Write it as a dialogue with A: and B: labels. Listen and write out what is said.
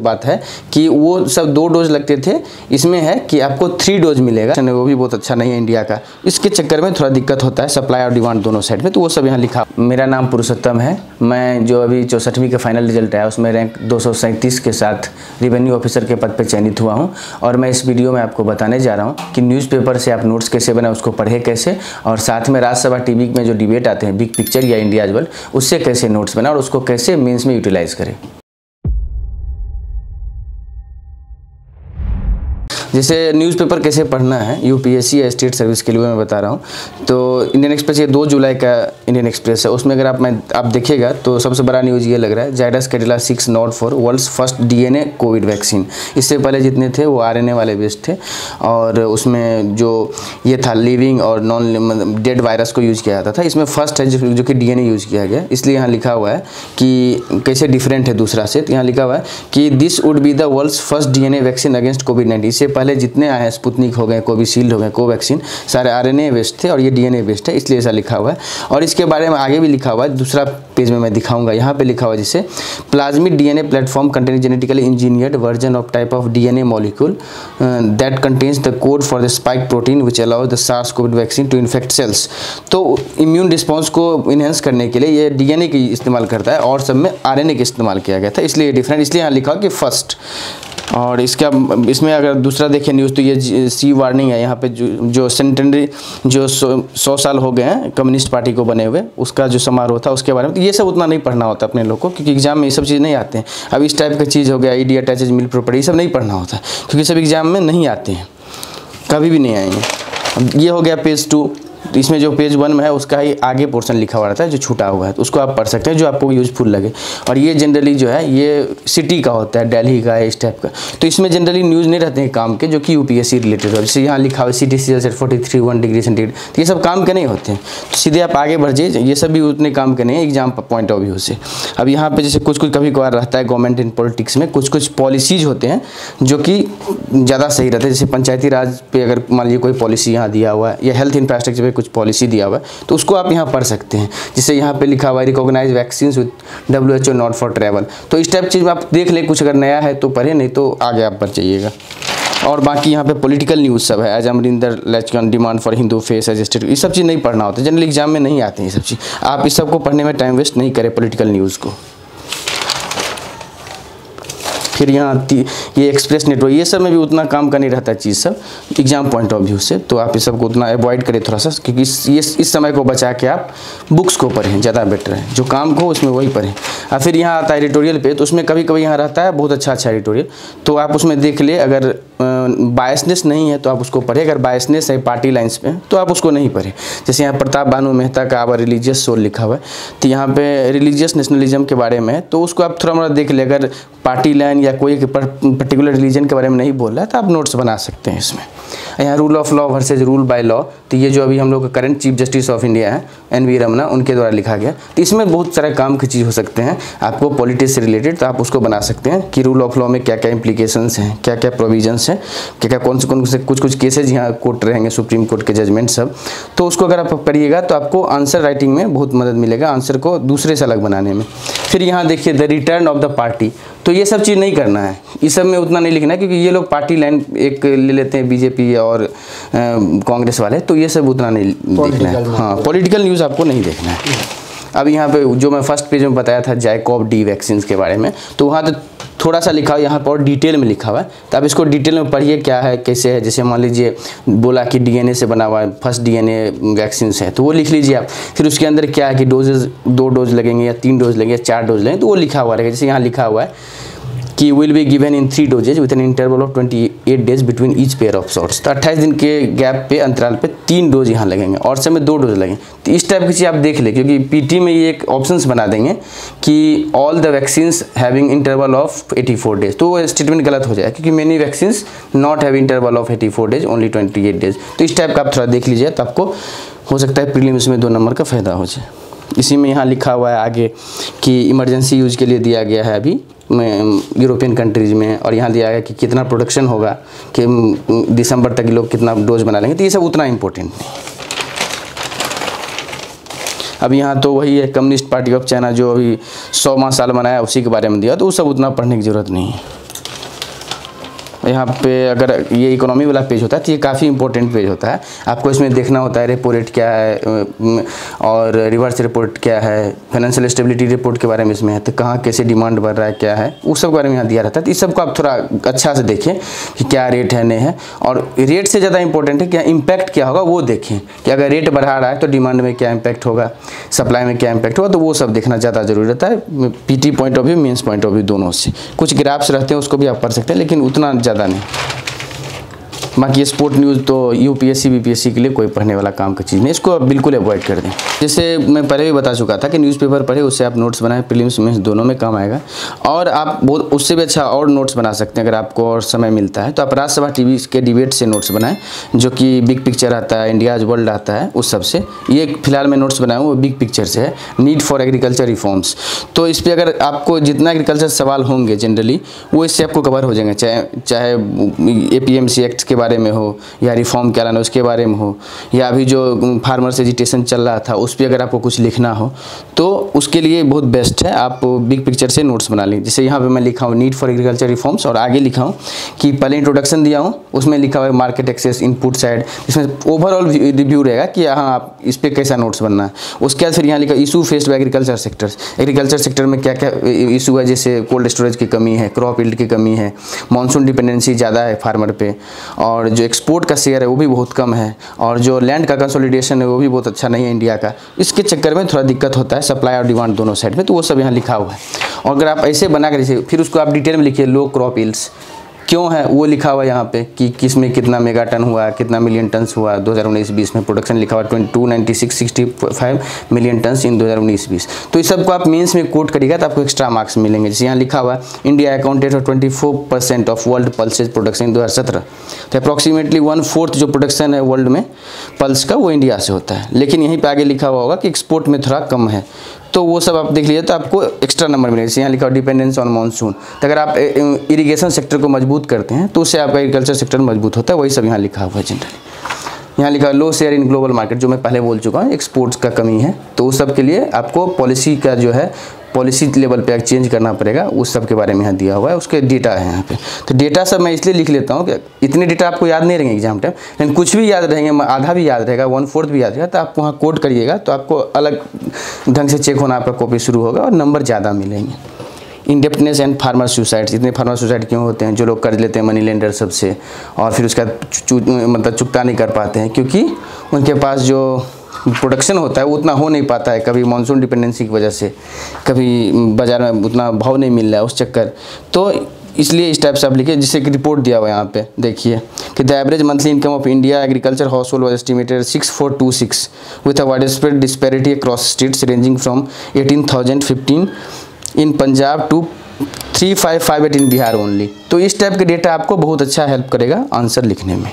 A: बात है कि वो सब 2 डोज लगते थे, इसमें है कि आपको 3 डोज मिलेगा, वो भी बहुत अच्छा नहीं है इंडिया का। इसके चक्कर में थोड़ा दिक्कत होता है सप्लाई और डिमांड दोनों साइड में, तो वो सब यहाँ लिखा। मेरा नाम पुरुषोत्तम है। मैं जो अभी 64वीं का फाइनल रिजल्ट आया उसमें रैंक 237 के साथ रेवेन्यू ऑफिसर के पद पर चयनित हुआ हूँ। और मैं इस वीडियो में आपको बताने जा रहा हूँ कि न्यूज़पेपर से आप नोट्स कैसे बनाए, उसको पढ़े कैसे, और साथ में राज्यसभा टीवी में जो डिबेट आते हैं बिग पिक्चर या इंडिया आज वर्ल्ड, उससे कैसे नोट्स बनाए और उसको कैसे मेंस में यूटिलाइज करें। जैसे न्यूज़पेपर कैसे पढ़ना है यूपीएससी या स्टेट सर्विस के लिए मैं बता रहा हूँ। तो इंडियन एक्सप्रेस ये 2 जुलाई का इंडियन एक्सप्रेस है, उसमें अगर आप देखिएगा तो सबसे बड़ा न्यूज़ ये लग रहा है, Zydus Cadila 6 not for world's first DNA COVID vaccine. इससे पहले जितने थे वो आरएनए वाले बेस्ड थे, और उसमें जो ये था लिविंग और नॉन डेड वायरस को यूज़ किया जाता था। इसमें फर्स्ट है जो कि डीएनए यूज़ किया गया, इसलिए यहाँ लिखा हुआ है कि कैसे डिफरेंट है दूसरा से। तो यहाँ लिखा हुआ है कि this would be the world's first DNA vaccine against कोविड-19। इससे पहले जितने आए हैं स्पुतनिक हो गए, कोविशील्ड हो गए, कोवैक्सीन, सारे आरएनए बेस्ड थे और ये डीएनए बेस्ड है, इसलिए ऐसा लिखा हुआ है। और इसके बारे में आगे भी लिखा हुआ है, दूसरा पेज में मैं दिखाऊंगा। यहाँ पे लिखा हुआ है जैसे plasmid DNA platform containing genetically engineered version of type of DNA molecule that contains the code for the spike protein which allows the SARS COVID vaccine to infect cells. तो इम्यून रिस्पॉन्स को enhance करने के लिए ये DNA की इस्तेमाल करता है, और सब में आरएनए का इस्तेमाल किया गया था, इसलिए डिफरेंट, इसलिए यहाँ लिखा कि फर्स्ट। और इसमें अगर दूसरा देखें न्यूज़ तो ये सी वार्निंग है। यहाँ पे जो सेंटेनरी जो 100 साल हो गए हैं कम्युनिस्ट पार्टी को बने हुए, उसका जो समारोह था उसके बारे में, तो ये सब उतना नहीं पढ़ना होता अपने लोग को, क्योंकि एग्जाम में ये सब चीज़ नहीं आते हैं। अब इस टाइप का चीज़ हो गया ईडी अटैचेज मिल प्रॉपर्टी, ये सब नहीं पढ़ना होता क्योंकि सब एग्जाम में नहीं आते हैं, कभी भी नहीं आएंगे। अब ये हो गया पेज 2। तो इसमें जो पेज 1 में है उसका ही आगे पोर्शन लिखा हुआ रहता है जो छूटा हुआ है, तो उसको आप पढ़ सकते हैं जो आपको यूजफुल लगे। और ये जनरली जो है ये सिटी का होता है, दिल्ली का है, इस टाइप का। तो इसमें जनरली न्यूज़ नहीं रहते हैं काम के जो कि यूपीएससी रिलेटेड हो। जैसे यहाँ लिखा हुआ है सिटी सीजल 43 डिग्री सेंटीग्रेड, तो ये सब काम के नहीं होते हैं, तो सीधे आप आगे बढ़ जाइए, ये सब भी उतने काम के नहीं है एग्जाम पॉइंट ऑफ व्यू से। अब यहाँ पर जैसे कुछ कभी कभार रहता है गवर्नमेंट इन पॉलिटिक्स में कुछ पॉलिसीज होते हैं जो कि ज़्यादा सही रहते हैं। जैसे पंचायती राज पे अगर मान लीजिए कोई पॉलिसी यहाँ दिया हुआ है, या हेल्थ इंफ्रास्ट्रक्चर पे कुछ पॉलिसी दिया हुआ है, तो उसको आप यहाँ पढ़ सकते हैं। जैसे यहाँ पे लिखा हुआ है recognize vaccine with WHO not for travel, तो इस टाइप चीज़ में आप देख लें, कुछ अगर नया है तो पढ़े, नहीं तो आगे आप बढ़ जाइएगा। और बाकी यहाँ पे पॉलिटिकल न्यूज़ सब है, एज अमरिंदर लेचकन डिमांड फॉर हिंदू फेस एजेस्टेड, ये सब चीज़ नहीं पढ़ना होता, जनरली एग्जाम में नहीं आते हैं ये सब चीज़। आप इस सबको पढ़ने में टाइम वेस्ट नहीं करें पॉलिटिकल न्यूज़ को। फिर यहाँ ये एक्सप्रेस नेटवर्क, ये सब में भी उतना काम का नहीं रहता चीज़ सब एग्जाम पॉइंट ऑफ व्यू से, तो आप इस सब को उतना अवॉइड करें थोड़ा सा, क्योंकि इस समय को बचा के आप बुक्स को पढ़ें, ज़्यादा बेटर है। जो काम को उसमें वही पढ़ें। और फिर यहाँ आता है एडिटोरियल पे, तो उसमें कभी कभी यहाँ रहता है बहुत अच्छा एडिटोरियल, तो आप उसमें देख ले। अगर बायसनेस नहीं है तो आप उसको पढ़ें, अगर बायसनेस है पार्टी लाइन्स पे तो आप उसको नहीं पढ़ें। जैसे यहाँ प्रताप भानु मेहता का आवर रिलीजियस सोल लिखा हुआ है, तो यहाँ पे रिलीजियस नेशनलिज्म के बारे में है, तो उसको आप थोड़ा मोड़ा देख ले। अगर पार्टी लाइन या कोई पर्टिकुलर रिलीजन के बारे में नहीं बोल रहा है तो आप नोट्स बना सकते हैं इसमें। यहाँ rule of law versus rule by law, तो ये जो अभी हम लोग का current chief justice of India है NV रमना, उनके द्वारा लिखा गया, तो इसमें बहुत सारे काम की चीज़ हो सकते हैं आपको पॉलिटिक्स से रिलेटेड, तो आप उसको बना सकते हैं कि रूल ऑफ लॉ में क्या क्या इंप्लीकेशंस हैं, क्या क्या प्रोविजंस हैं, क्या क्या कौन से कुछ केसेज यहाँ कोर्ट रहेंगे, सुप्रीम कोर्ट के जजमेंट सब। तो उसको अगर आप करिएगा तो आपको आंसर राइटिंग में बहुत मदद मिलेगा, आंसर को दूसरे से अलग बनाने में। फिर यहाँ देखिए the return of the party, तो ये सब चीज़ नहीं करना है, इस सब में उतना नहीं लिखना है, क्योंकि ये लोग पार्टी लाइन एक ले लेते हैं बीजेपी और कांग्रेस वाले, तो ये सब उतना नहीं देखना है। हाँ, पॉलिटिकल न्यूज़ आपको नहीं देखना है। अब यहाँ पे जो मैं फर्स्ट पेज में बताया था जाइकोव डी वैक्सीन के बारे में, तो वहाँ तो थोड़ा सा लिखा हुआ, यहाँ पर डिटेल में लिखा हुआ है, तो आप इसको डिटेल में पढ़िए क्या है कैसे है। जैसे मान लीजिए बोला कि डीएनए से बना हुआ है, फर्स्ट डीएनए वैक्सीन है, तो वो लिख लीजिए आप। फिर उसके अंदर क्या है कि डोजेज 2 डोज लगेंगे या 3 डोज लगेंगे या 4 डोज लगेंगे, तो वो लिखा हुआ रहेगा। जैसे यहाँ लिखा हुआ है कि will be given in 3 doses with an interval of 28 days between each pair of shots, तो 28 दिन के गैप पे अंतराल पे 3 डोज यहाँ लगेंगे और समय 2 डोज लगेंगे। तो इस टाइप की चीज़ आप देख ले, क्योंकि पीटी में ये एक ऑप्शंस बना देंगे कि all the vaccines having interval of 84 days, तो वो स्टेटमेंट गलत हो जाए, क्योंकि many vaccines not have interval of 84 days only 28 days. तो इस टाइप का आप थोड़ा देख लीजिए, तो आपको हो सकता है प्रीलिम्स में 2 नंबर का फ़ायदा हो जाए। इसी में यहाँ लिखा हुआ है आगे कि इमरजेंसी यूज के लिए दिया गया है अभी यूरोपियन कंट्रीज़ में, और यहाँ दिया गया कि कितना प्रोडक्शन होगा, कि दिसंबर तक लोग कितना डोज बना लेंगे, तो ये सब उतना इम्पोर्टेंट नहीं। अब यहाँ तो वही है कम्युनिस्ट पार्टी ऑफ चाइना जो अभी 100वां साल मनाया उसी के बारे में दिया, तो वो सब उतना पढ़ने की ज़रूरत नहीं है। यहाँ पे अगर ये इकोनॉमी वाला पेज होता है तो ये काफ़ी इंपॉर्टेंट पेज होता है। आपको इसमें देखना होता है रेपो रेट क्या है और रिवर्स रिपोर्ट क्या है, फाइनेंशियल स्टेबिलिटी रिपोर्ट के बारे में इसमें है, तो कहाँ कैसे डिमांड बढ़ रहा है क्या है, उस सब के बारे में यहाँ दिया रहता है। तो इस सबको आप थोड़ा अच्छा से देखें कि क्या रेट है नहीं है, और रेट से ज़्यादा इंपॉर्टेंट है क्या इम्पैक्ट क्या होगा वो देखें कि अगर रेट बढ़ा रहा है तो डिमांड में क्या इम्पैक्ट होगा, सप्लाई में क्या इम्पैक्ट होगा, तो वो सब देखना ज़्यादा जरूरी रहता है PT point of view, mains point of view दोनों से। कुछ ग्राफ्स रहते हैं उसको भी आप पढ़ सकते हैं लेकिन उतना ज़्यादा नहीं। बाकी स्पोर्ट न्यूज़ तो यूपीएससी बीपीएससी के लिए कोई पढ़ने वाला काम की चीज़ नहीं, इसको आप बिल्कुल अवॉइड कर दें। जैसे मैं पहले भी बता चुका था कि न्यूज़पेपर पढ़े उससे आप नोट्स बनाएं, प्रीलिम्स मेंस दोनों में काम आएगा, और आप बहुत उससे भी अच्छा और नोट्स बना सकते हैं अगर आपको और समय मिलता है तो आप राज्यसभा टीवी के डिबेट से नोट्स बनाएं, जो कि बिग पिक्चर आता है, इंडियाज वर्ल्ड आता है, उस सब से। ये फिलहाल मैं नोट्स बनाया हूँ वो बिग पिक्चर से है, नीड फॉर एग्रीकल्चर रिफॉर्म्स। तो इस पर अगर आपको जितना एग्रीकल्चर सवाल होंगे जनरली वो इससे आपको कवर हो जाएंगे, चाहे APMC एक्ट के बारे में हो या रिफॉर्म क्या लाना उसके बारे में हो, या अभी जो फार्मर्स एजिटेशन चल रहा था उस पर अगर आपको कुछ लिखना हो तो उसके लिए बहुत बेस्ट है, आप बिग पिक्चर से नोट्स बना लें। जैसे यहाँ पे मैं लिखा हूँ नीड फॉर एग्रीकल्चर रिफॉर्म्स, और आगे लिखा हूँ कि पहले इंट्रोडक्शन दिया हूँ उसमें लिखा हुआ है मार्केट एक्सेस इनपुट साइड, इसमें ओवरऑल रिव्यू रहेगा कि हाँ आप इस पर कैसा नोट्स बनना है। उसके बाद फिर यहाँ लिखा issue faced by agriculture sectors, agriculture sector में क्या क्या इशू है, जैसे कोल्ड स्टोरेज की कमी है, क्रॉप यील्ड की कमी है, मानसून डिपेंडेंसी ज़्यादा है फार्मर पे, और जो एक्सपोर्ट का शेयर है वो भी बहुत कम है, और जो लैंड का कंसोलिडेशन है वो भी बहुत अच्छा नहीं है इंडिया का। इसके चक्कर में थोड़ा दिक्कत होता है सप्लाई और डिमांड दोनों साइड में, तो वो सब यहाँ लिखा हुआ है। और अगर आप ऐसे बना कर फिर उसको आप डिटेल में लिखिए, लो क्रॉप यील्ड्स क्यों है वो लिखा हुआ है यहाँ पे कि किस में कितना मेगा टन हुआ, कितना मिलियन टन्स हुआ 2019-20 में, प्रोडक्शन लिखा हुआ 29665 मिलियन टन्स इन 2019-20। तो इस सब को आप मेंस में कोट करिएगा तो आपको एक्स्ट्रा मार्क्स मिलेंगे। जैसे यहाँ लिखा हुआ India accounted for 24% of world pulses production in 2017, तो अप्रॉक्सीमेटली 1/4 जो प्रोडक्शन है वर्ल्ड में पल्स का वो इंडिया से होता है। लेकिन यहीं पर आगे लिखा हुआ होगा कि एक्सपोर्ट में थोड़ा कम है, तो वो सब आप देख लीजिए तो आपको एक्स्ट्रा नंबर मिलेगा। जैसे यहाँ लिखा हुआ डिपेंडेंस ऑन मानसून, तो अगर आप इरिगेशन सेक्टर को मजबूत करते हैं तो उससे आपका एग्रीकल्चर सेक्टर मजबूत होता है, वही सब यहाँ लिखा हुआ है जनरली। यहाँ लिखा है लो शेयर इन ग्लोबल मार्केट, जो मैं पहले बोल चुका हूँ, एक्सपोर्ट्स का कमी है, तो उस सब के लिए आपको पॉलिसी का जो है पॉलिसी लेवल पे चेंज करना पड़ेगा, उस सब के बारे में यहाँ दिया हुआ है, उसके डेटा है यहाँ पे। तो डेटा सब मैं इसलिए लिख लेता हूँ कि इतने डेटा आपको याद नहीं रहेंगे एग्जाम टाइम, लेकिन कुछ भी याद रहेंगे, आधा भी याद रहेगा, 1/4 भी याद रहेगा, तो आप वहाँ कोड करिएगा तो आपको अलग ढंग से चेक होना आपका कॉपी शुरू होगा और नंबर ज़्यादा मिलेंगे। इंडेप्टनेस एंड फार्मर सुसाइड्स, इतने फार्मर सुसाइड क्यों होते हैं? जो लोग कर्ज लेते हैं मनी लेंडर सबसे और फिर उसका मतलब चुकता नहीं कर पाते हैं, क्योंकि उनके पास जो प्रोडक्शन होता है वो उतना हो नहीं पाता है, कभी मानसून डिपेंडेंसी की वजह से, कभी बाज़ार में उतना भाव नहीं मिल रहा है उस चक्कर। तो इसलिए इस टाइप से आप लिखिए, जिससे एक रिपोर्ट दिया हुआ है यहाँ पे देखिए कि the average monthly income of India agriculture house hold was estimated 6426 with a wide spread disparity across states ranging from 18,015 in Punjab to 3558 in Bihar only. तो इस टाइप के डेटा आपको बहुत अच्छा हेल्प करेगा आंसर लिखने में।